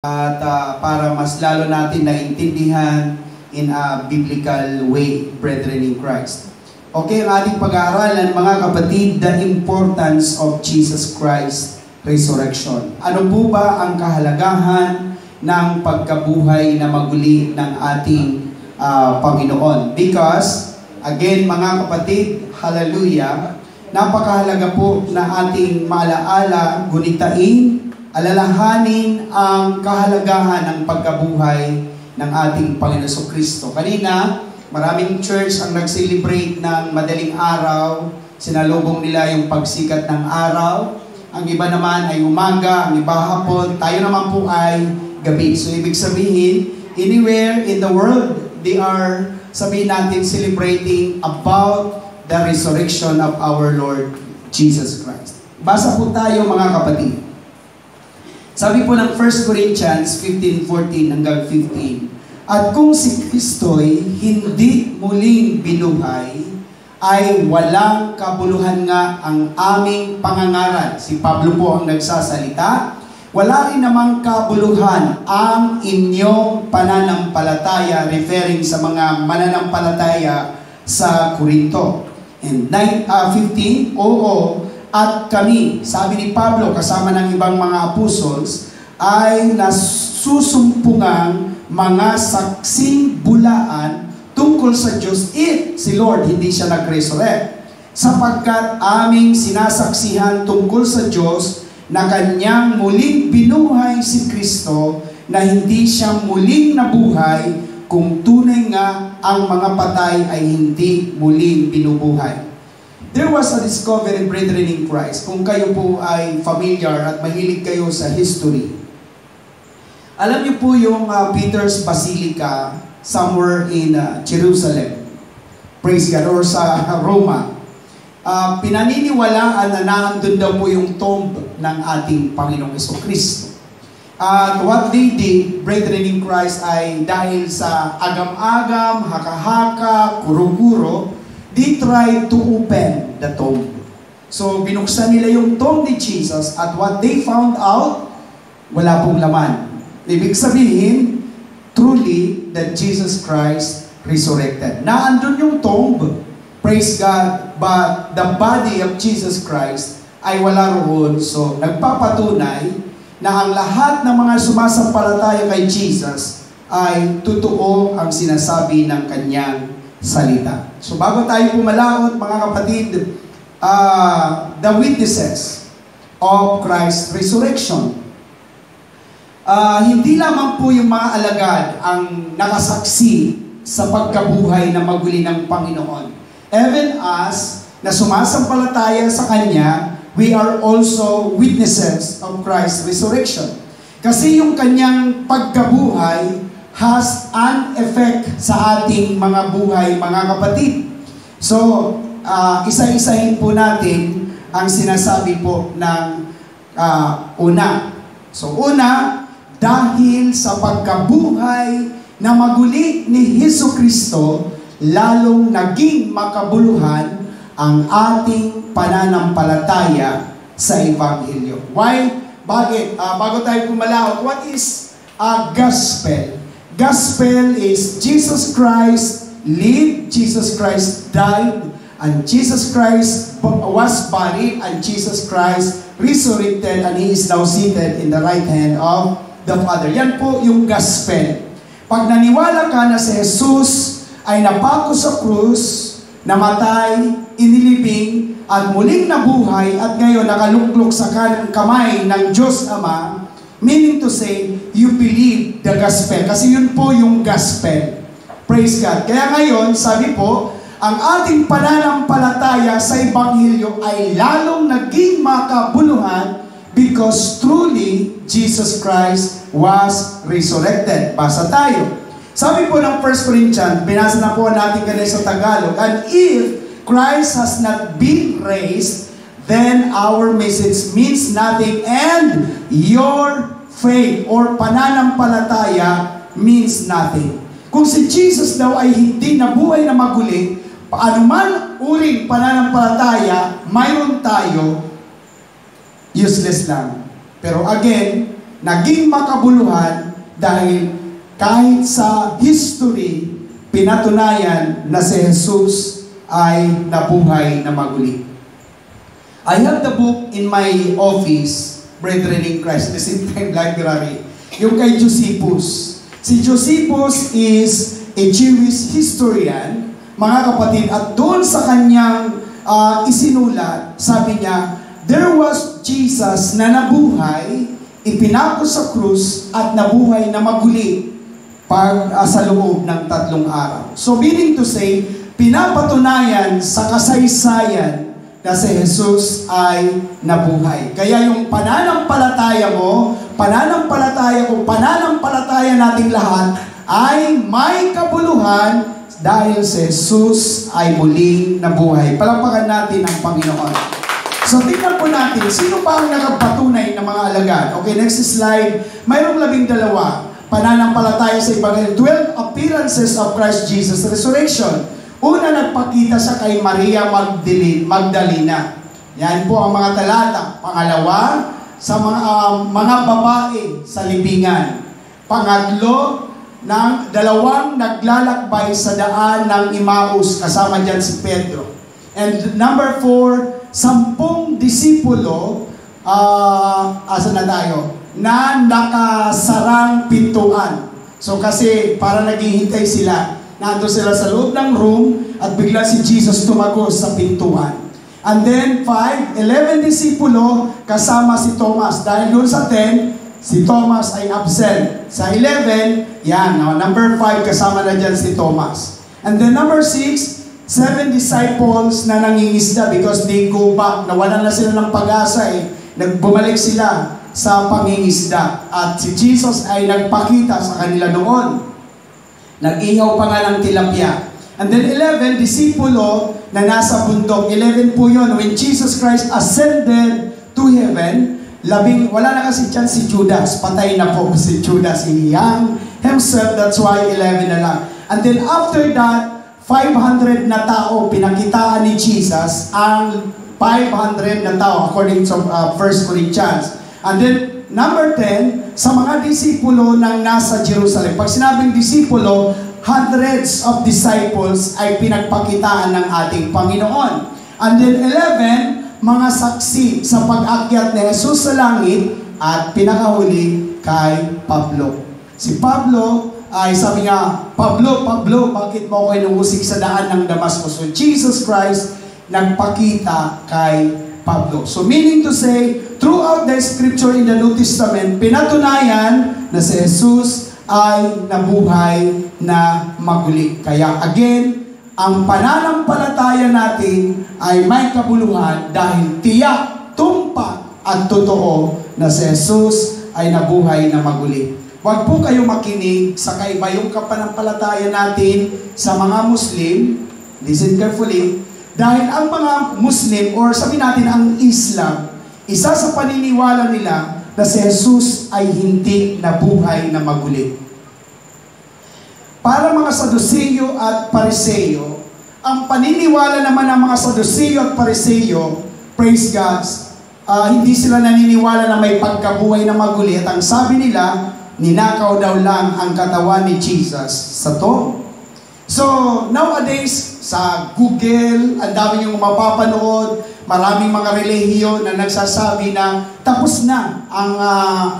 At para mas lalo natin naintindihan in a biblical way, brethren in Christ. Okay, ang ating pag-aaralan, mga kapatid, the importance of Jesus Christ resurrection. Ano po ba ang kahalagahan ng pagkabuhay na maguli ng ating Panginoon? Because, again, mga kapatid, hallelujah, napakahalaga po na ating maalaala, gunitain, alalahanin ang kahalagahan ng pagkabuhay ng ating Panginoon Kristo. Kanina, maraming church ang nag-celebrate ng madaling araw, sinalubong nila yung pagsikat ng araw. Ang iba naman ay umaga, ang iba hapon, tayo naman po ay gabi. So, ibig sabihin, anywhere in the world, they are, sabihin natin, celebrating about the resurrection of our Lord Jesus Christ. Basa po tayo, mga kapatid. Sabi po ng 1 Corinthians 15:14 hanggang 15, at kung si Kristo'y hindi muling binuhay, ay walang kabuluhan nga ang aming pangangaral. Si Pablo po ang nagsasalita. Wala rin namang kabuluhan ang inyong pananampalataya, referring sa mga mananampalataya sa Korinto. And 15, oo, at kami, sabi ni Pablo, kasama ng ibang mga apostles, ay nasusumpungang mga saksing bulaan tungkol sa Diyos if si Lord hindi siya nag-resurrect. Sapagkat aming sinasaksihan tungkol sa Diyos na kanyang muling binuhay si Kristo, na hindi siya muling nabuhay kung tunay nga ang mga patay ay hindi muling binubuhay. There was a discovery, brethren in Christ. Kung kayo po ay familiar at mahilig kayo sa history, alam niyo po yung Peter's Basilica somewhere in Jerusalem, praise God, or sa Roma. Pinaniniwalaan na naandun daw po yung tomb ng ating Panginoong Jesucristo. At what they did, brethren in Christ, ay dahil sa agam-agam, haka-haka, kuro-kuro, they tried to open the tomb. So, binuksan nila yung tomb ni Jesus at what they found out, wala pong laman. Ibig sabihin, truly, that Jesus Christ resurrected. Naandun yung tomb, praise God, but the body of Jesus Christ ay wala roon. So, nagpapatunay na ang lahat ng mga sumasampalataya kay Jesus ay totoo ang sinasabi ng kanyang salita. So bago tayo pumalaot, mga kapatid, the witnesses of Christ's resurrection. Hindi lamang po yung mga alagad ang nakasaksi sa pagkabuhay na maguli ng Panginoon. Even us, na sumasampalataya sa Kanya, we are also witnesses of Christ's resurrection. Kasi yung Kanyang pagkabuhay has an effect sa ating mga buhay, mga kapatid. So, isa-isahin po natin ang sinasabi po ng una. So, una, dahil sa pagkabuhay na maguli ni Jesucristo, lalong naging makabuluhan ang ating pananampalataya sa Ebanghelyo. Why? Bakit? Bago tayo pumalaot, what is a gospel? Gospel is Jesus Christ lived, Jesus Christ died, and Jesus Christ was buried, and Jesus Christ resurrected, and He is now seated in the right hand of the Father. Yan po yung gospel. Pag naniwala ka na si Jesus ay napako sa krus, namatay, inilibing, at muling nabuhay, at ngayon nakaluklok sa kamay ng Diyos Ama, meaning to say, you believe the gospel. Kasi yun po yung gospel. Praise God. Kaya ngayon, sabi po, ang ating pananampalataya sa Ebanghelyo ay lalong naging makabuluhan because truly, Jesus Christ was resurrected. Basa tayo. Sabi po ng 1 Corinthians, binasa na po natin kanina sa Tagalog, and if Christ has not been raised, then our message means nothing, and your faith or pananampalataya means nothing. Kung si Jesus daw ay hindi nabuhay na maguli, anuman uring pananampalataya mayroon tayo, useless lang. Pero again, naging makabuluhan dahil kahit sa history, pinatunayan na si Jesus ay nabuhay na maguli. I have the book in my office, Brethren in Christ, the same time library, yung kay Josephus. Si Josephus is a Jewish historian, mga kapatid, at doon sa kanyang isinulat, sabi niya, there was Jesus na nabuhay, ipinako sa krus, at nabuhay na maguli sa loob ng 3 araw. So meaning to say, pinapatunayan sa kasaysayan na si Jesus ay nabuhay. Kaya yung pananampalataya mo, pananampalataya ko, pananampalataya nating lahat ay may kabuluhan dahil si Jesus ay muling nabuhay. Palakpakan natin ang Panginoon. So tingnan po natin, sino pa ang nakapatunay ng mga alagad? Okay, next slide. Mayroong 12 pananampalataya sa Ebanghelyo. 12 appearances of Christ Jesus Resurrection. Una, nagpakita siya kay Maria Magdalena. Yan po ang mga talata. Pangalawa, sa mga babae sa libingan. Pangatlo, ng 2 naglalakbay sa daan ng Emmaus, kasama dyan si Pedro. And number 4, 10 disipulo, asa na tayo? Na nakasarang pintuan. So kasi para naghihintay sila, nando sila sa loob ng room at bigla si Jesus tumagos sa pintuan. And then 5, 11 disipulo kasama si Thomas. Dahil doon sa 10, si Thomas ay absent. Sa 11, yan, number 5 kasama na dyan si Thomas. And then number 6, 7 disciples na nangingisda because they go back. Nawalan na sila ng pag-asa eh. Nagbumalik sila sa pangingisda. At si Jesus ay nagpakita sa kanila noon. Nag-ihaw pa nga ng tilapia. And then 11, disipulo na nasa bundok. 11 po yun. When Jesus Christ ascended to heaven, wala na kasi dyan si Judas. Patay na po si Judas. He hung himself. That's why 11 na lang. And then after that, 500 na tao pinakitaan ni Jesus, ang 500 na tao according to 1 Corinthians. And then number 10, sa mga disipulo ng nasa Jerusalem. Pag sinabing disipulo, hundreds of disciples ay pinagpakitaan ng ating Panginoon. And then 11, mga saksi sa pag-akyat ni Jesus sa langit at pinakahuli kay Pablo. Si Pablo ay sabi nga, Pablo, bakit mo ako inuusig sa daan ng Damascus? So Jesus Christ nagpakita kay Pablo. So meaning to say, throughout the scripture in the New Testament, pinatunayan na si Jesus ay nabuhay na maguli. Kaya again, ang pananampalataya natin ay may kabuluhan dahil tiyak, tumpak at totoo na si Jesus ay nabuhay na maguli. Huwag po kayo makinig sa kaibayong kapanampalataya natin sa mga Muslim. Listen carefully. Dahil ang mga Muslim, or sabihin natin ang Islam, isa sa paniniwala nila na si Jesus ay hindi nabuhay na maguli. Para mga Saduceo at Pariseo, ang paniniwala naman ng mga Saduceo at Pariseo, praise God, hindi sila naniniwala na may pagkabuhay na maguli. At ang sabi nila, ninakaw daw lang ang katawan ni Jesus sa tomb. So, nowadays, sa Google, ang dami yung mapapanood, maraming mga relihiyon na nagsasabi na tapos na ang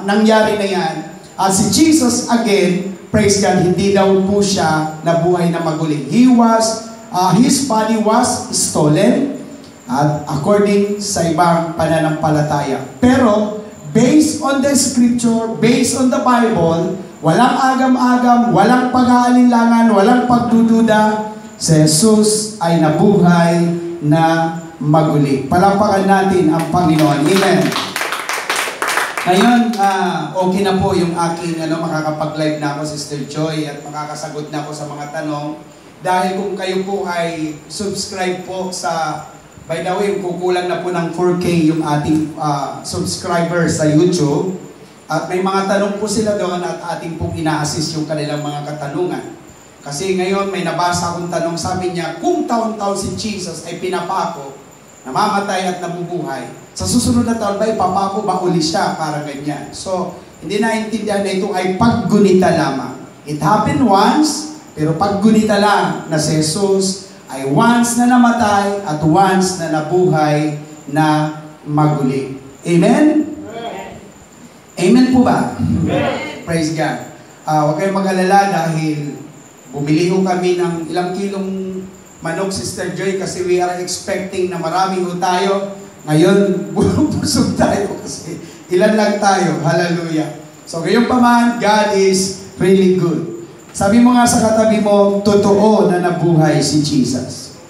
nangyari na yan. At si Jesus, again, praise God, hindi daw po siya nabuhay na maguli. His body was stolen, at according sa ibang pananampalataya. Pero, based on the scripture, based on the Bible, walang agam-agam, walang pag-aalinlangan, walang pagdududa, si Jesus ay nabuhay na maguli. Palapakan natin ang Panginoon. Amen. Ngayon, okay na po yung aking makakapag-live na ako, Sister Joy, at makakasagot na ako sa mga tanong. Dahil kung kayo po ay subscribe po sa, by the way, kukulang na po ng 4K yung ating subscribers sa YouTube. At may mga tanong po sila doon at ating pong ina-assist yung kanilang mga katanungan. Kasi ngayon may nabasa akong tanong, sabi niya, kung taon-taon si Jesus ay pinapako, namamatay at nabubuhay, sa susunod na taon ba ipapako ba uli siya para ganyan? So, hindi naintindihan na ito ay paggunita lamang. It happened once, pero paggunita lang na si Jesus ay once na namatay at once na nabuhay na maguli. Amen? Amen po ba? Amen. Praise God. Huwag kayong mag-alala dahil bumili ho kami ng ilang kilong manok, Sister Joy, kasi we are expecting na marami ho tayo. Ngayon, busog tayo kasi ilan lang tayo. Hallelujah. So, ngayon pa man, God is really good. Sabi mo nga sa katabi mo, totoo na nabuhay si Jesus.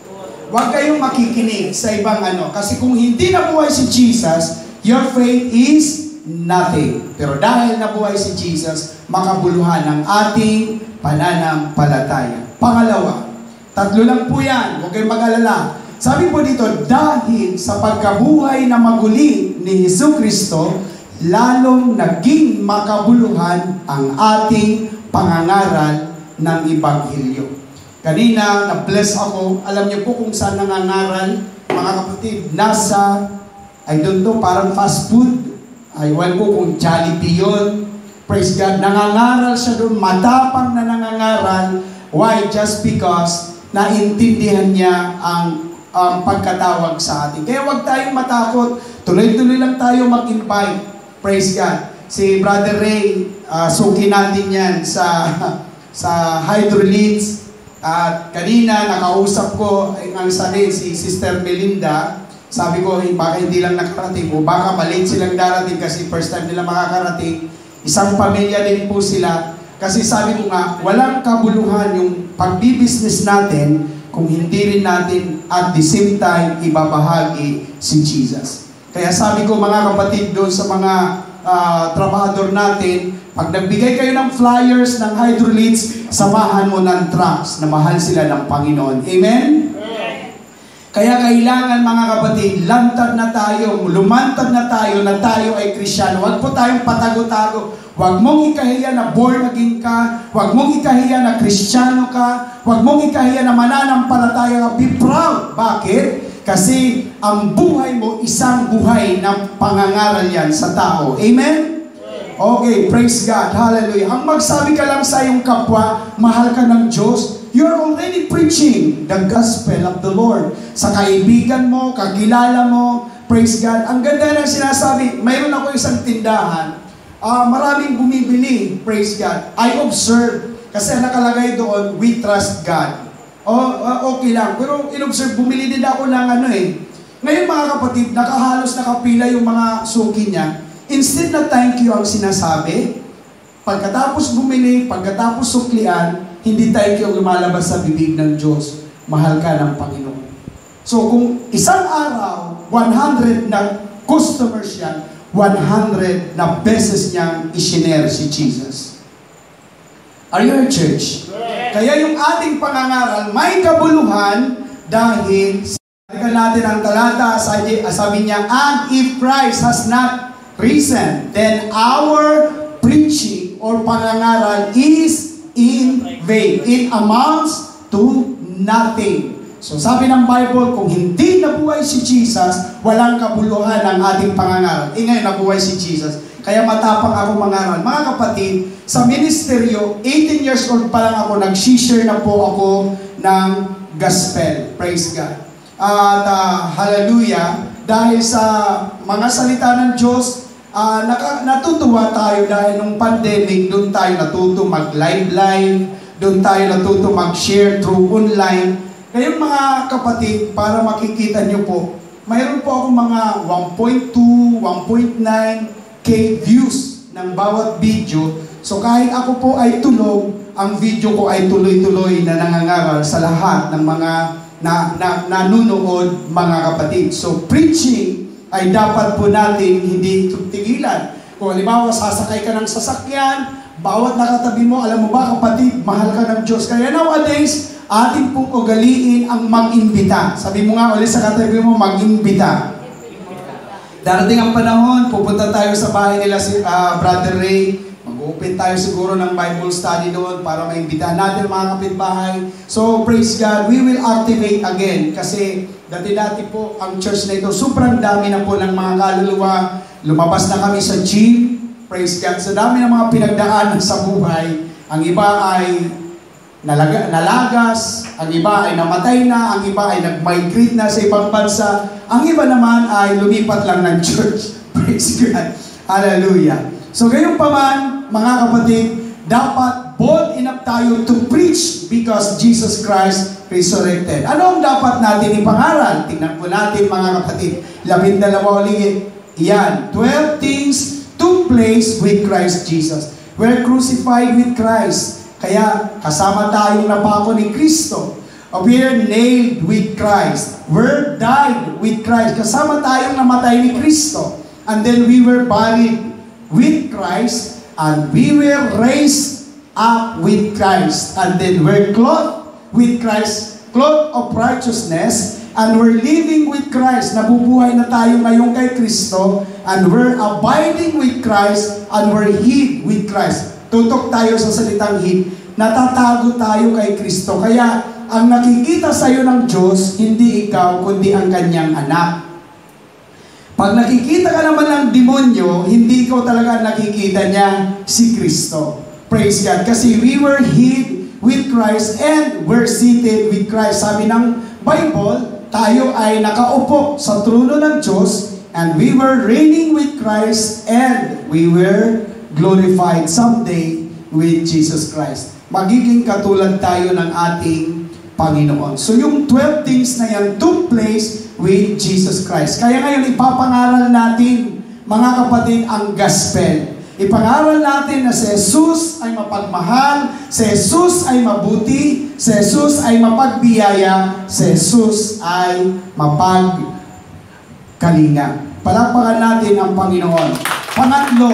Huwag kayong makikinig sa ibang ano. Kasi kung hindi nabuhay si Jesus, your faith is nothing. Pero dahil nabuhay si Jesus, makabuluhan ng ating pananampalataya. Pangalawa, tatlo lang po yan. Huwag kayong mag-alala. Sabi po dito, dahil sa pagkabuhay na maguli ni Jesucristo, lalong naging makabuluhan ang ating pangangaral ng Ebanghelyo. Kanina, na-bless ako. Alam niyo po kung saan nangangaral, mga kapatid, nasa, I don't know, parang fast food. Iwan ko kung Jollibee yun. Praise God. Nangangaral siya doon. Matapang na nangangaral. Why? Just because naintindihan niya ang pagkatawag sa atin. Kaya huwag tayong matakot. Tuloy-tuloy lang tayo mag-invite. Praise God. Si Brother Ray, suki natin yan sa Hydroleads. At kanina, nakausap ko ang sanin si Sister Melinda. Sabi ko, baka hindi lang nakarating o baka malate silang darating kasi first time nila makakarating. Isang pamilya din po sila. Kasi sabi ko nga, walang kabuluhan yung pagbibusiness natin kung hindi rin natin at the same time ibabahagi si Jesus. Kaya sabi ko mga kapatid doon sa mga trabahador natin, pag nagbigay kayo ng flyers ng Hydroleads, samahan mo ng tracts na mahal sila ng Panginoon. Amen? Kaya kailangan mga kapatid, lantad na tayo, lumantad na tayo ay Kristyano. Huwag po tayong patago-tago. Huwag mong ikahiya na born again ka. Huwag mong ikahiya na Kristyano ka. Huwag mong ikahiya na mananampalataya ka. Be proud. Bakit? Kasi ang buhay mo, isang buhay na pangangaral yan sa tao. Amen? Okay, praise God. Hallelujah. Ang magsabi ka lang sa iyong kapwa, mahal ka ng Diyos, you're already preaching the gospel of the Lord. Sa kaibigan mo, kakilala mo, praise God. Ang ganda ng sinasabi, mayroon ako isang tindahan, maraming bumibili, praise God. I observe, kasi nakalagay doon, we trust God. Okay lang. Pero in-observe, bumili din ako ng Ngayon mga kapatid, nakahalos nakapila yung mga suki niya. Instead na thank you ang sinasabi, pagkatapos bumili, pagkatapos suklian, hindi thank you ang lumalabas sa bibig ng Diyos. Mahal ka ng Panginoon. So kung isang araw, 100 na customers yan, 100 na beses niyang isinare si Jesus. Are you a church? Kaya yung ating pangangaral, may kabuluhan dahil sabihin natin ang talata, sabi niya, and if Christ has not risen, then our preaching or pangangaral is in vain. It amounts to nothing. So sabi ng Bible, kung hindi nabuhay si Jesus, walang kabuluhan ang ating pangangaral. Ngayon nabuhay si Jesus. Kaya matapang ako mangaral. Mga kapatid, sa ministeryo, 18 years old pa lang ako, nag-share na po ako ng gospel. Praise God. At hallelujah, dahil sa mga salita ng Diyos, natutuwa tayo dahil nung pandemic, doon tayo natuto mag-live, doon tayo natuto mag-share through online. Ngayon mga kapatid, para makikita nyo po, mayroon po akong mga 1.2, 1.9K views ng bawat video. So kahit ako po ay tulog, ang video ko ay tuloy-tuloy na nangangaral sa lahat ng mga nanunood mga kapatid. So preaching ay dapat po natin hindi tigilan. Kung halimbawa, sasakay ka ng sasakyan, bawat nakatabi mo, alam mo ba kapatid, mahal ka ng Diyos. Kaya nowadays, atin pong ugaliin ang mag-imbita. Sabi mo nga ulit sa katabi mo, mag-imbita. Darating ang panahon, pupunta tayo sa bahay nila si Brother Ray, mag-open tayo siguro ng Bible study doon para maimbitahan natin mga kapitbahay. So, praise God, we will activate again kasi dati-dati po ang church na ito, sobrang dami na po ng mga kaluluwa. Lumabas na kami sa gym, Praise God. Sa dami ng mga pinagdaanan sa buhay, ang iba ay nalagas, ang iba ay namatay na, ang iba ay nag-migrate na sa ibang bansa, ang iba naman ay lumipat lang ng church. Praise God. Hallelujah. So gayon pa man, mga kapatid, dapat bold enough tayo to preach because Jesus Christ resurrected. Ano ang dapat natin ipangaral? Tingnan po natin, mga kapatid. 12 ulit. Yan. 12 things took place with Christ Jesus. We're crucified with Christ. Kaya kasama tayong napako ni Kristo. We're nailed with Christ. We're died with Christ. Kasama tayong namatay ni Kristo. And then we were buried with Christ. And we were raised up with Christ. And then we're clothed with Christ. Clothed of righteousness. And we're living with Christ. Nabubuhay na tayo ngayon kay Kristo. And we're abiding with Christ. And we're hid with Christ. Tutok tayo sa salitang hid. Natatago tayo kay Kristo. Kaya ang nakikita sa iyo ng Diyos, hindi ikaw, kundi ang kanyang anak. Pag nakikita ka naman ng demonyo, hindi ikaw talaga nakikita niya si Kristo. Praise God. Kasi we were hid with Christ and we're seated with Christ. Sabi ng Bible, tayo ay nakaupo sa trono ng Diyos and we were reigning with Christ and we were glorified someday with Jesus Christ. Magiging katulad tayo ng ating Panginoon. So yung 12 things na yan took place with Jesus Christ. Kaya ngayon ipapangaral natin, mga kapatid, ang gospel. Ipangaral natin na si Jesus ay mapagmahal, si Jesus ay mabuti, si Jesus ay mapagbiyaya, si Jesus ay mapagkalinga. Palakpakan natin ang Panginoon. Pangatlo,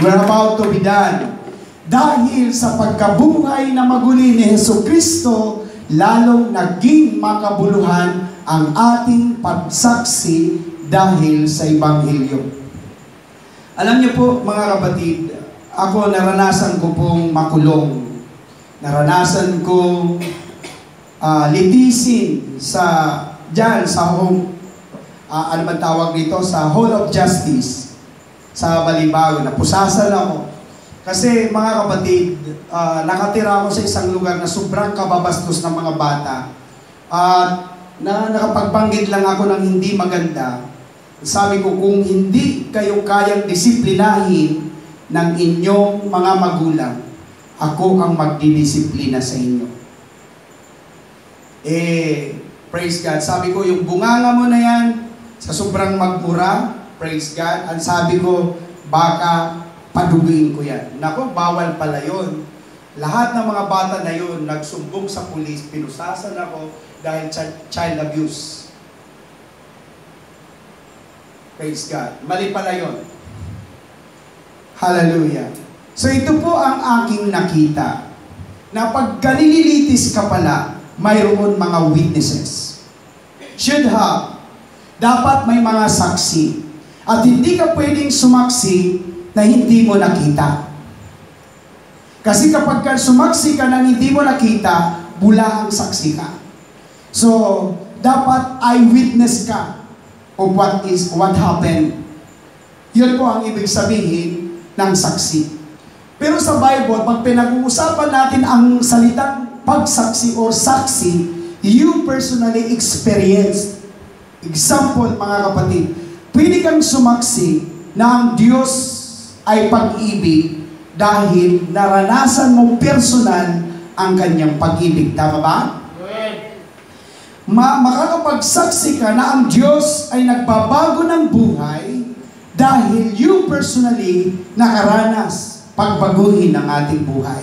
we're about to be done. Dahil sa pagkabuhay na maguli ni Jesucristo, lalong naging makabuluhan ang ating pagsaksi dahil sa Ebanghelyo. Alam niyo po, mga kapatid, ako naranasan ko pong makulong. Naranasan kong litisin sa home, ano ba tawag dito? Sa Hall of Justice sa Balibago. Napusasan ako. Kasi mga kapatid, nakatira ako sa isang lugar na sobrang kababastos ng mga bata. Nakapagbanggit lang ako ng hindi maganda. Sabi ko, kung hindi kayo kayang disiplinahin ng inyong mga magulang, ako ang magdidisiplina sa inyo. Praise God. Sabi ko, yung bunganga mo na yan, sa sobrang magmura, praise God. Ang sabi ko, baka paduguin ko yan. Nako, bawal pala yun. Lahat ng mga bata na yun, nagsumbong sa pulis, pinusasan ako dahil child abuse. Praise God. Mali pala yun. Hallelujah. So ito po ang aking nakita, na pag nililitis ka pala, mayroon mga witnesses. Should have. Dapat may mga saksi. At hindi ka pwedeng sumaksi na hindi mo nakita. Kasi kapag sumaksi ka na hindi mo nakita, bula ang saksi ka. So, dapat eyewitness ka of what happened. Yun po ang ibig sabihin ng saksi. Pero sa Bible, pag pinag-uusapan natin ang salitang pagsaksi or saksi, you personally experienced. Example, mga kapatid, pwede kang sumaksi na ang Diyos ay pag-ibig dahil naranasan mo personal ang kanyang pag-ibig. Tama ba? Makakapagsaksi ka na ang Diyos ay nagbabago ng buhay dahil you personally nakaranas pagbaguhin ng ating buhay.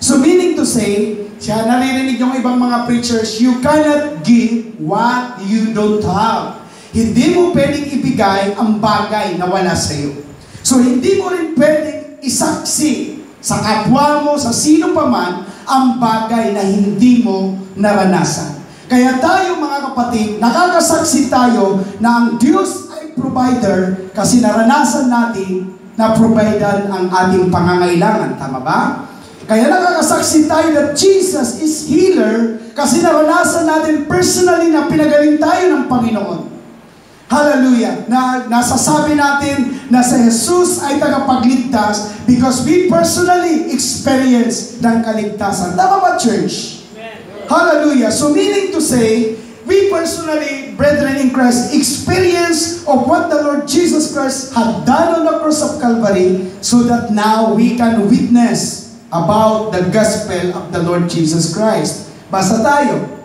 So meaning to say, siya naririnig yung ibang mga preachers, you cannot give what you don't have. Hindi mo pwedeng ibigay ang bagay na wala sa iyo. So hindi mo rin pwedeng isaksi sa kapwa mo, sa sino pa man, ang bagay na hindi mo naranasan. Kaya tayo mga kapatid, nakakasaksi tayo na ang Diyos ay provider kasi naranasan natin na providean ang ating pangangailangan. Tama ba? Kaya nakakasaksi tayo that Jesus is healer kasi naranasan natin personally na pinagaling tayo ng Panginoon. Hallelujah! Na nasasabi natin na si Jesus ay tagapagligtas because we personally experience ng kaligtasan. Tama ba, church? Amen. Hallelujah! So meaning to say, we personally, brethren in Christ, experience of what the Lord Jesus Christ had done on the cross of Calvary so that now we can witness about the gospel of the Lord Jesus Christ. Basta tayo.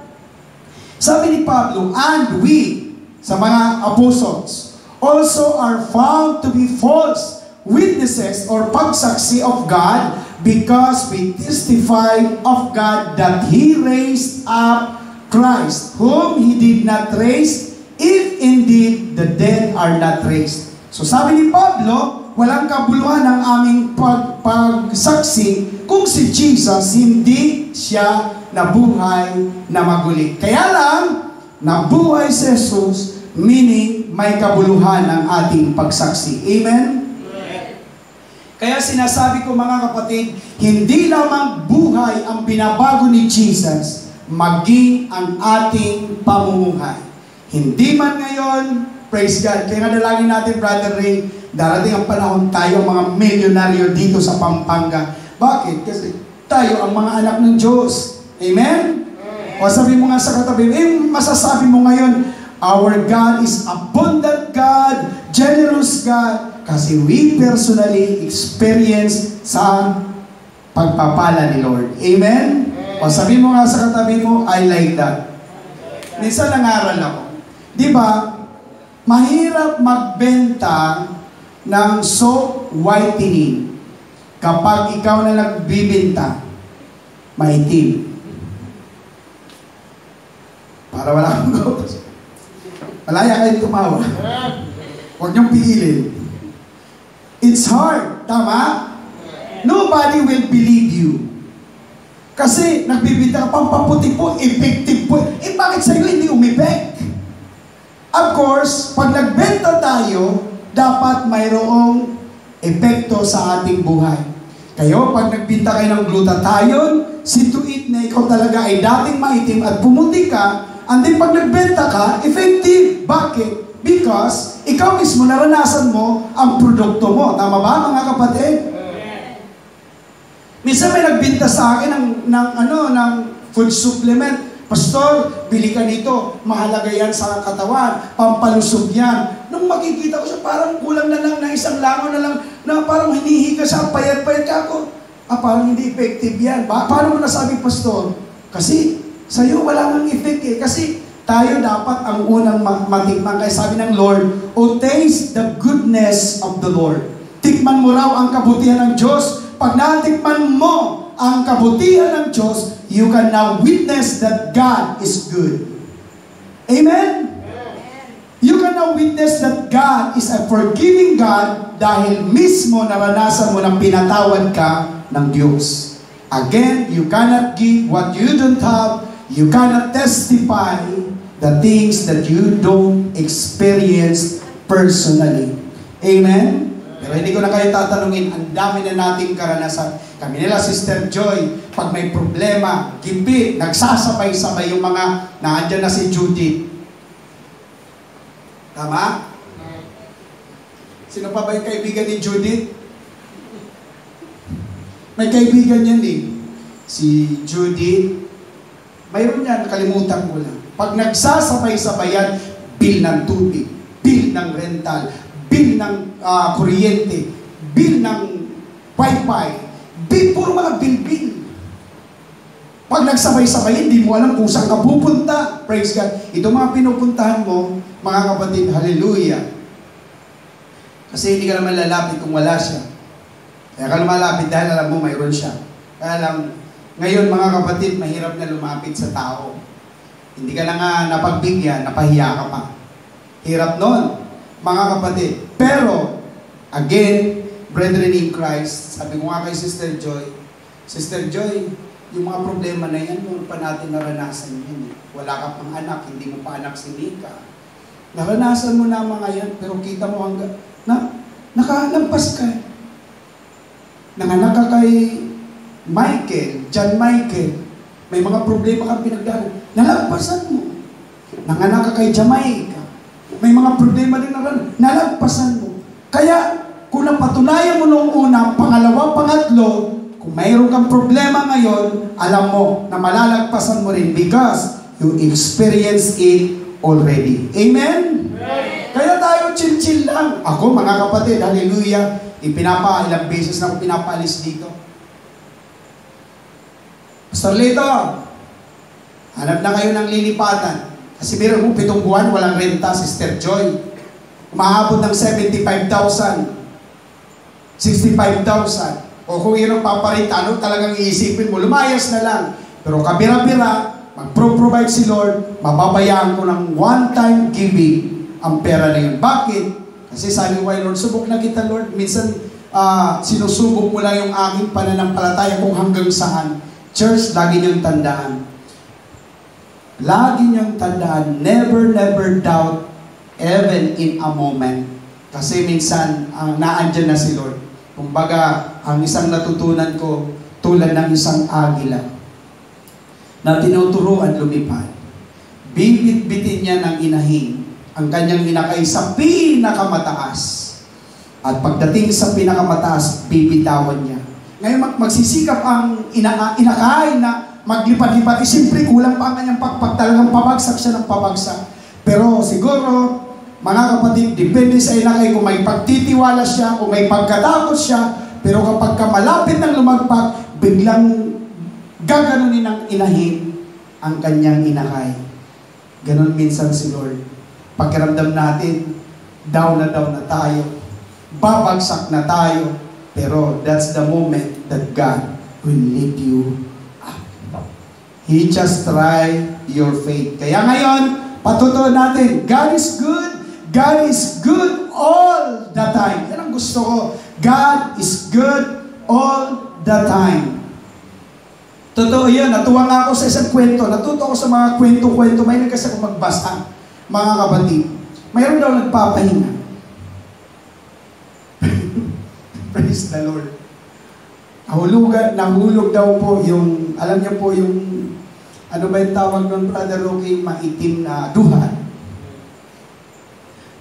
Sabi ni Pablo, and we, sa mga apostles, also are found to be false witnesses or pagsaksi of God because we testify of God that He raised up Christ, whom He did not raise, if indeed the dead are not raised. So sabi ni Pablo, walang kabuluhan ang aming pagsaksi kung si Jesus hindi siya nabuhay na maguli. Kaya lang, nabuhay si Jesus, meaning may kabuluhan ang ating pagsaksi. Amen? Kaya sinasabi ko mga kapatid, hindi lamang buhay ang binabago ni Jesus, maging ang ating pamumuhay. Hindi man ngayon, praise God. Kaya nga dalangin natin, Brother Ray, darating ang panahon tayo mga milyonaryo dito sa Pampanga. Bakit? Kasi tayo ang mga anak ng Diyos. Amen? O sabi mo nga sa katabi, masasabi mo ngayon, our God is abundant God, generous God, kasi we personally experience sa pagpapala ni Lord. Amen? O sabi mo nga sa katabi mo, I like that. Minsan nangaral ako. Di ba, mahirap magbenta ng soap whitening kapag ikaw na nagbibenta, maitim. Para wala akong gawin. Malaya kayo tumawa. Huwag niyong piilin. It's hard. Tama? Nobody will believe you. Kasi nagbibenta ka, pampaputi po, effective po. Bakit sa'yo hindi umipek? Of course, pag nagbenta tayo, dapat mayroong epekto sa ating buhay. Kayo, pag nagbenta kayo ng glutathione, see to it na ikaw talaga ay dating maitim at pumuti ka, and then pag nagbenta ka, effective. Bakit? Because ikaw mismo naranasan mo ang produkto mo. Tama ba, mga kapatid? Minsan may nagbenta sa akin ng food supplement. Pastor, bili ka nito. Mahalaga yan sa katawan. Pampalusog yan. Nung makikita ko siya, parang kulang na lang na isang langaw na lang na parang hinihiga siya, payat-payat ka ako. Parang hindi effective yan. Paano mo nasabi, Pastor? Kasi sa'yo wala mang effect eh. Kasi tayo dapat ang unang matikman. Kaya sabi ng Lord, "Oh, taste the goodness of the Lord." Tikman mo raw ang kabutihan ng Diyos. Pag natikman mo ang kabutihan ng Diyos, you can now witness that God is good. Amen? You can now witness that God is a forgiving God dahil mismo naranasan mo ng pinatawad ka ng Diyos. Again, you cannot give what you don't have. You cannot testify the things that you don't experience personally. Amen? Pero hindi ko na kayo tatanungin, ang dami na nating karanasan. Kami nila, Sister Joy, pag may problema, gimpi, nagsasabay-sabay yung mga naandyan na si Judith. Tama? Sino pa ba yung kaibigan ni Judith? May kaibigan yan eh. Si Judith. Mayroon yan, nakalimutan ko lang. Pag nagsasabay-sabayan, bill ng tubig, bill ng rental, bill ng kuryente, bill ng wifi, bill, puro mga bill. Pag nagsabay-sabay, hindi mo alam kung saan ka pupunta. Praise God. Ito mga pinupuntahan mo, mga kapatid, hallelujah. Kasi hindi ka naman lalapit kung wala siya. Kaya ka lumalapit dahil alam mo mayroon siya. Kaya lang, ngayon mga kapatid, mahirap na lumapit sa tao. Hindi ka na nga napagbigyan, napahiya ka pa. Hirap nun, mga kapatid. Pero, again, brethren in Christ, sabi ko nga kay Sister Joy, yung mga problema na yan, noon pa natin naranasan yun. Wala ka pang anak, hindi mo pa anak si Mika. Naranasan mo na mga yan, pero kita mo hanggang, nakalampas ka. Nanganak ka kay John Michael, may mga problema kang pinagdaanan. Nalampasan mo. Nanganak ka kay Jamaica. may mga problema din na nalagpasan mo. Kaya, kung napatunayan mo nung una, pangalawa, pangatlo, kung mayroon kang problema ngayon, alam mo na malalagpasan mo rin because you experience it already. Amen? Kaya tayo chill-chill lang. Ako, mga kapatid, hallelujah, ilang beses na ako pinapaalis dito. Pastor Lito, hanap na kayo ng lilipatan. Kasi meron mo 7 buwan, walang renta, Sister Joy. Umahabot ng 75,000. 65,000. O kung yun ang paparita, ano talagang iisipin mo, lumayas na lang. Pero kabira-bira, mag-provide si Lord, mababayaan ko ng one-time giving ang pera na yun. Bakit? Kasi sabi ko kay Lord, subok na kita Lord. Minsan, sinusubok mo lang yung aking pananampalataya kung hanggang saan. Church, lagi niyong tandaan. Lagi niyong tandaan, never doubt, even in a moment. Kasi minsan, naandyan na si Lord. Kumbaga, ang isang natutunan ko, tulad ng isang agila, na tinuturuan lumipad. Bibit-bitin niya ng inahin ang kanyang inakay sa pinakamataas. At pagdating sa pinakamataas, bibitawan niya. Ngayon, magsisikap ang inakay na maglipad-lipad. Siyempre, kulang pa ang kanyang pakpak. Talagang pabagsak siya ng pabagsak. Pero siguro, mga kapatid, depende sa inakay kung may pagtitiwala siya, kung may pagkatakot siya. Pero kapag malapit ng lumagpak, biglang gaganunin ng inahin ang kanyang inakay. Ganon minsan si Lord. Pakiramdam natin, down na tayo. Babagsak na tayo. Pero that's the moment that God will lead you up. He just try your faith. Kaya ngayon, patutuan natin, God is good. God is good all the time. Yan ang gusto ko. God is good all the time. Totoo yun. Natuwa nga ako sa isang kwento. Natuto ako sa mga kwento-kwento. May kasi ako magbasa. Mga kapatid. Mayroon daw nagpapahinga. Praise the Lord. Nahulog daw po yung, alam niyo po yung, ano ba yung tawag ng Brother Rocky, maitim na duhan.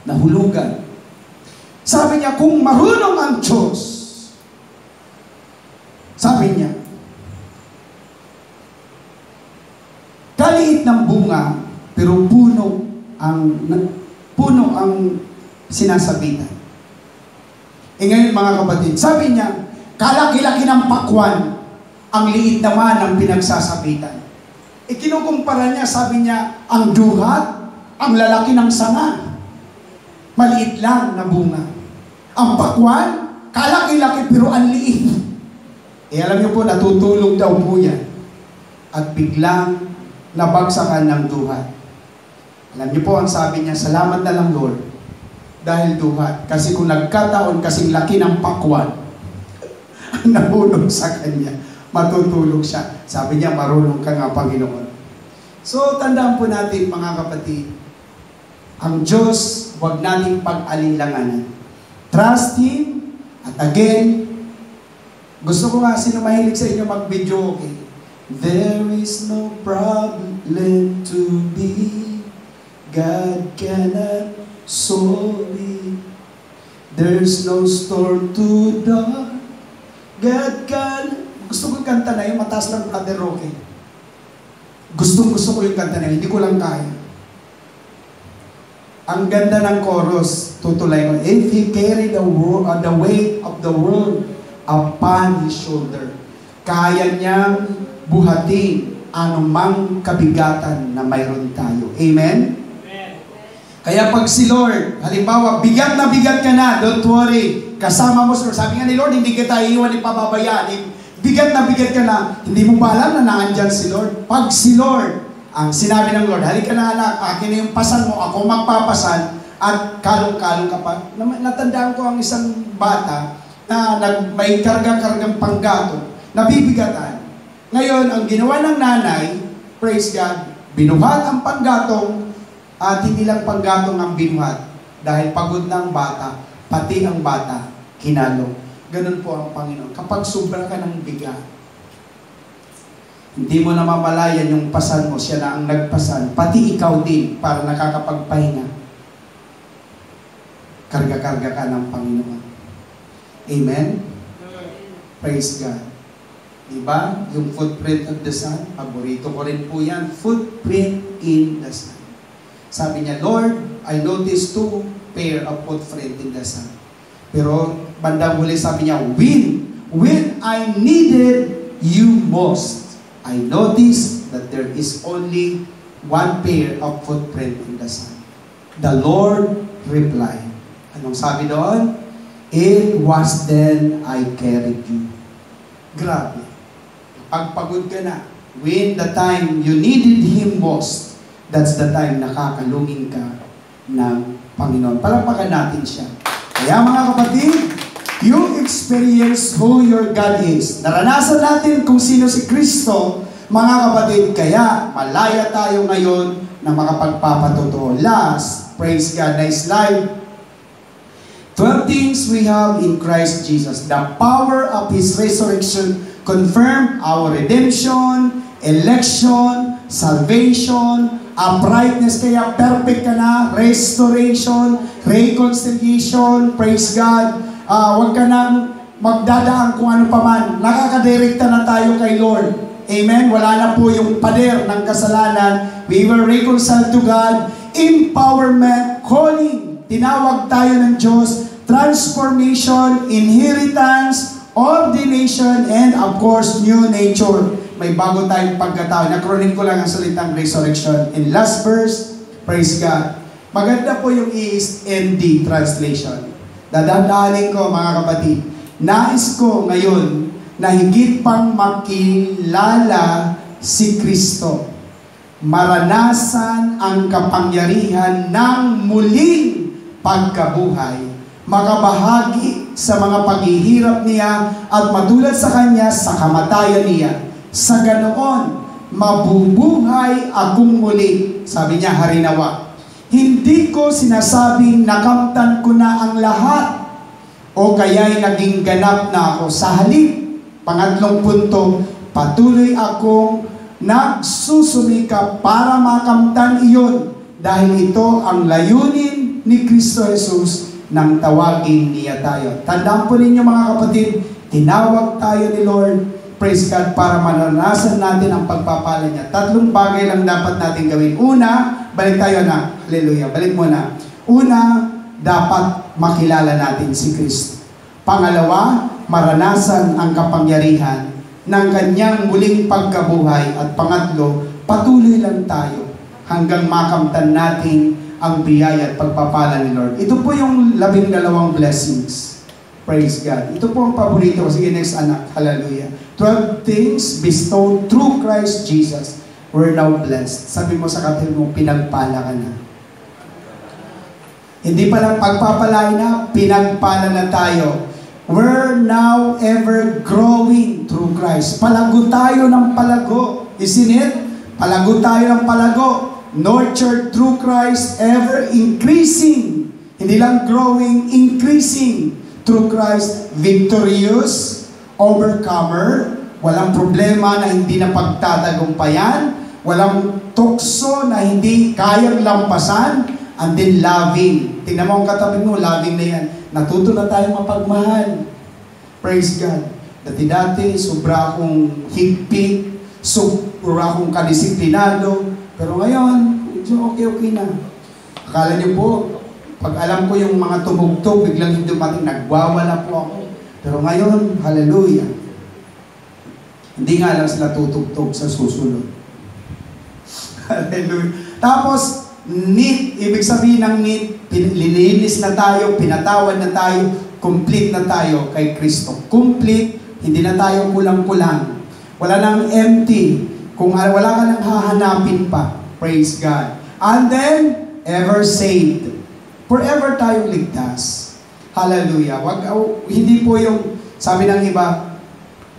Nahulugan. Sabi niya, kung marunong ang Diyos, sabi niya, kaliit ng bunga, pero puno ang sinasabitan. Ngayon mga kapatid, sabi niya, kalaki-laki ng pakwan, ang liit naman ng pinagsasabitan. Kinukumpara niya, sabi niya, ang duhat, ang lalaki ng sanga. Maliit lang na bunga. Ang pakwan, kalaki-laki pero ang liit. Alam niyo po, natutulog daw po yan. At biglang nabagsakan ng duhat. Alam niyo po, ang sabi niya, salamat na lang Lord. Dahil duhat. Kasi kung nagkataon kasing laki ng pakwan, nahulog sa kanya, matutulog siya. Sabi niya, marunong ka nga Panginoon. So, tandaan po natin mga kapatid, ang Diyos, huwag nating pag-alinlanganan. Trust Him. At again, gusto ko nga, sino mahilig sa inyo mag-video, okay? There is no problem to be. God cannot solve it. There's no storm too dark. God can... Gusto ko yung kanta na yung mataas lang Brother Roque. Gusto ko yung kanta na yun. Hindi ko lang kaya. Ang ganda ng chorus, tutulay ko. If He carried the weight of the world upon His shoulder, kaya niyang buhatin anumang kabigatan na mayroon tayo. Amen? Amen. Kaya pag si Lord, halimbawa, bigat na bigat ka na, don't worry. Kasama mo, sabi nga ni Lord, hindi kita iiwan, ipababayaan. Bigat na bigat ka na, hindi mo ba alam na naandyan si Lord? Pag si Lord, ang sinabi ng Lord, halika na anak, akin na yung pasan mo, ako magpapasan, at kalong-kalong ka pa. Natandaan ko ang isang bata na may kargang-kargang panggato, nabibigatan. Ngayon, ang ginawa ng nanay, praise God, binuhat ang panggatong, at hindi lang panggatong ang binuhat. Dahil pagod ng bata, pati ang bata, kinalong. Ganun po ang Panginoon. Kapag sobra ka ng bigat, hindi mo namamalayan yung pasan mo, siya na ang nagpasan. Pati ikaw din, para nakakapagpahinga. karga-karga ka ng Panginoon. Amen? Praise God. Diba? Yung footprint of the Son, paborito ko rin po yan. Footprint in the Son. Sabi niya, Lord, I noticed 2 pair of footprint in the Son. Pero bandang huli sabi niya, when I needed you most, I noticed that there is only 1 pair of footprint in the Son. The Lord replied. Anong sabi doon? It was then I carried you. Grabe. Pagpagod ka na, when the time you needed Him most, that's the time nakakalungin ka ng Panginoon. Palapakan natin siya. Kaya mga kapatid, you experience who your God is. Naranasan natin kung sino si Kristo, mga kapatid, kaya malaya tayo ngayon na makapagpapatotoo. Last, praise God, nice slide. 12 things we have in Christ Jesus. The power of His resurrection confirm our redemption, election, salvation, uprightness, kaya perfect ka na, restoration, reconciliation, praise God. Huwag ka nang magdadaan kung ano pa man. Nakakadirekta na tayo kay Lord. Amen? Wala na po yung pader ng kasalanan. We were reconciled to God. Empowerment, calling. Tinawag tayo ng Diyos. Transformation, inheritance, ordination, and of course, new nature. May bago tayong pagkatao. Nakronin ko lang ang salitang resurrection. In last verse, praise God. Maganda po yung ESND translation. Dadandaanin ko mga kapatid. Nais ko ngayon na higit pang makilala si Kristo. Maranasan ang kapangyarihan ng muling pagkabuhay. Makabahagi sa mga paghihirap niya at matulad sa kanya sa kamatayan niya. Sa ganoon, mabubuhay akong muli. Sabi niya, harinawa. Hindi ko sinasabing nakamtan ko na ang lahat o kaya'y naging ganap na ako. Sa halip, pangatlong punto, patuloy akong nagsusumikap para makamtan iyon dahil ito ang layunin ni Kristo Jesus nang tawagin niya tayo. Tandaan po ninyo mga kapatid, tinawag tayo ni Lord, praise God, para maranasan natin ang pagpapala niya. 3 bagay lang dapat natin gawin. Una, balik tayo na. Hallelujah. Balik muna. Una, dapat makilala natin si Kristo. Pangalawa, maranasan ang kapangyarihan ng kanyang muling pagkabuhay. At pangatlo, patuloy lang tayo hanggang makamtan natin ang biyaya at pagpapala ni Lord. Ito po yung 12 blessings. Praise God. Ito po ang paborito ko. Sige, next anak. Hallelujah. 12 things bestowed through Christ Jesus. We're now blessed. Sabi mo sa kapatid mo, pinagpala ka na. Hindi pa lang pagpapalain na, pinagpala na tayo. We're now ever growing through Christ. Palago tayo ng palago. Isn't it? Palago tayo ng palago. Nurtured through Christ, ever increasing. Hindi lang growing, increasing through Christ. Victorious, overcomer, walang problema na hindi na pagtatagumpayan, walang tukso na hindi kayang lampasan, and then loving. Tingnan mo ang katabi mo, loving na yan. Natuto na tayo mapagmahal. Praise God. Dati-dati, sobra akong higpit, sobra akong kadisiplinado, pero ngayon, medyo okay na. Akala niyo po, pag alam ko yung mga tumugtog, biglang hindi dumating, nagwawala po ako. Pero ngayon, hallelujah. Hindi nga lang sila tutugtog sa susunod. Hallelujah. Tapos, neat, ibig sabihin ng neat, lininis na tayo, pinatawad na tayo, complete na tayo kay Kristo. Complete, hindi na tayo kulang-kulang. Wala nang empty. Kung wala ka nang hahanapin pa. Praise God. And then, ever saved. Forever tayong ligtas. Hallelujah. Hindi po yung, sabi ng iba,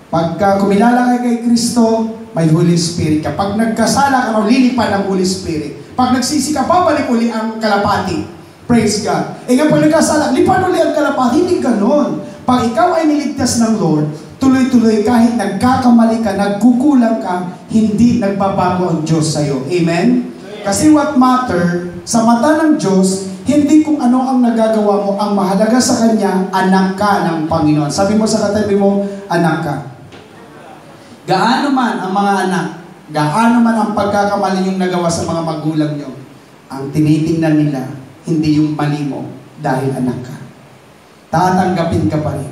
pagka kumilala ka kay Kristo, may Holy Spirit ka. Pag nagkasala ka, lilipad ang Holy Spirit. Pag nagsisi ka, babalik uli ang kalapati. Praise God. E nga pag nagkasala, lipad uli ang kalapati. Hindi ganon. Pag ikaw ay niligtas ng Lord, tuloy-tuloy kahit nagkakamali ka, nagkukulang ka, hindi nagbabago ang Diyos sa'yo. Amen? Kasi what matter, sa mata ng Diyos, Hindi kung ano ang nagagawa mo. Ang mahalaga sa Kanya, anak ka ng Panginoon. Sabi mo sa katabi mo, anak ka. Gaano man ang mga anak, gaano man ang pagkakamali yung nagawa sa mga magulang nyo, ang tinitingnan nila, hindi yung mali mo dahil anak ka. Tatanggapin ka pa rin.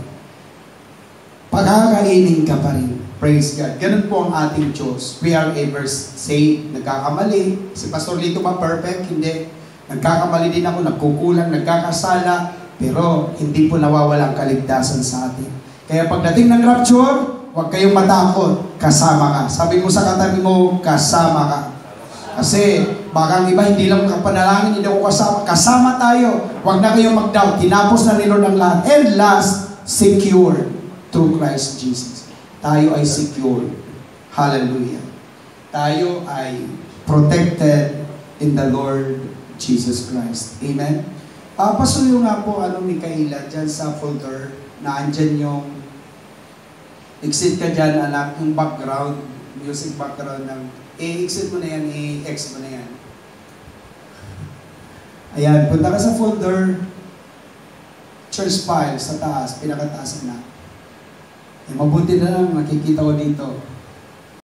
Pagkakainin ka pa rin. Praise God. Ganun po ang ating Diyos. We are ever say, nagkakamali. Si Pastor Lito ba perfect? Hindi. Nagkakamali din ako, nagkukulang, nagkakasala, pero hindi po nawawala ang kaligtasan sa atin. Kaya pagdating ng rapture, huwag kayong matakot, kasama ka. Sabi mo sa katabi mo, kasama ka. Kasi baka ang iba hindi lang kapanalangin, hindi ako kasama. Kasama tayo. Huwag na kayong mag-doubt. Tinapos na ni Lord ang lahat. And last, secure through Christ Jesus. Tayo ay secure. Hallelujah. Tayo ay protected in the Lord Jesus Christ. Amen? Pasuyo nga po, Mikaela, dyan sa folder, na andyan yung exit ka dyan, anak, yung background, music background ng, exit mo na yan, X mo na yan. Ayan, punta ka sa folder, church file sa taas, pinakataas na. Mabuti na lang, nakikita ko dito.